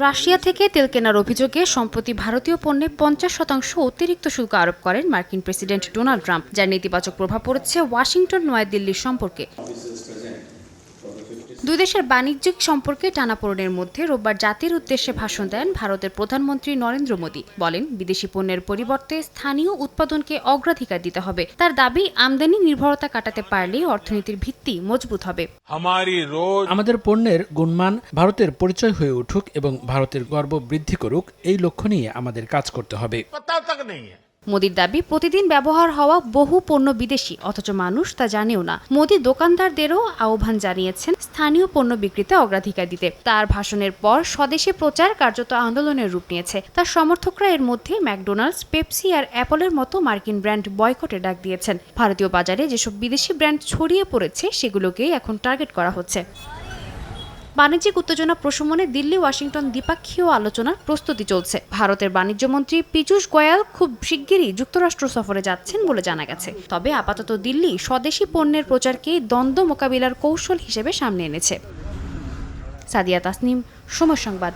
Russia থেকে তেল কেনার অভিযোগে সম্প্রতি ভারতীয় পণ্যে 50% অতিরিক্ত শুল্ক আরোপ করেন মার্কিন প্রেসিডেন্ট ডোনাল্ড ট্রাম্প, যার নেতিবাচক প্রভাব পড়েছে ওয়াশিংটন নয়াদিল্লির সম্পর্কে। দুই দেশের বাণিজ্যিক সম্পর্কে টানাপোড়েনের মধ্যে রোববার জাতির উদ্দেশ্যে ভাষণ দেন ভারতের প্রধানমন্ত্রী নরেন্দ্র মোদী। বলেন, বিদেশি পণ্যের পরিবর্তে স্থানীয় উৎপাদনকে অগ্রাধিকার দিতে হবে। তার দাবি, আমদানি নির্ভরতা কাটাতে পারলেই অর্থনীতির ভিত্তি মজবুত হবে। আমাদের পণ্যের গুণমান ভারতের পরিচয় হয়ে উঠুক এবং ভারতের গর্ব বৃদ্ধি করুক, এই লক্ষ্য নিয়ে আমাদের কাজ করতে হবে। মোদির দাবি, প্রতিদিন ব্যবহার হওয়া বহু পণ্য বিদেশি, অথচ মানুষ তা জানেও না। মোদি দোকানদারদেরও আহ্বান জানিয়েছেন স্থানীয় পণ্য বিক্রিতে অগ্রাধিকার দিতে। তার ভাষণের পর স্বদেশি প্রচার কার্যত আন্দোলনের রূপ নিয়েছে। তার সমর্থকরা এর মধ্যে ম্যাকডোনাল্ডস, পেপসি আর অ্যাপলের মতো মার্কিন ব্র্যান্ড বয়কটের ডাক দিয়েছেন। ভারতীয় বাজারে যেসব বিদেশি ব্র্যান্ড ছড়িয়ে পড়েছে সেগুলোকেই এখন টার্গেট করা হচ্ছে। বাণিজ্যিক উত্তেজনা প্রশমনে দিল্লি ওয়াশিংটন দ্বিপাক্ষীয় আলোচনার প্রস্তুতি চলছে। ভারতের বাণিজ্যমন্ত্রী পীযূষ গোয়াল খুব শিগগিরই যুক্তরাষ্ট্র সফরে যাচ্ছেন বলে জানা গেছে। তবে আপাতত দিল্লি স্বদেশি পণ্যের প্রচারকে দ্বন্দ্ব মোকাবিলার কৌশল হিসেবে সামনে এনেছে। সাদিয়া তাসনিম, সময় সংবাদ।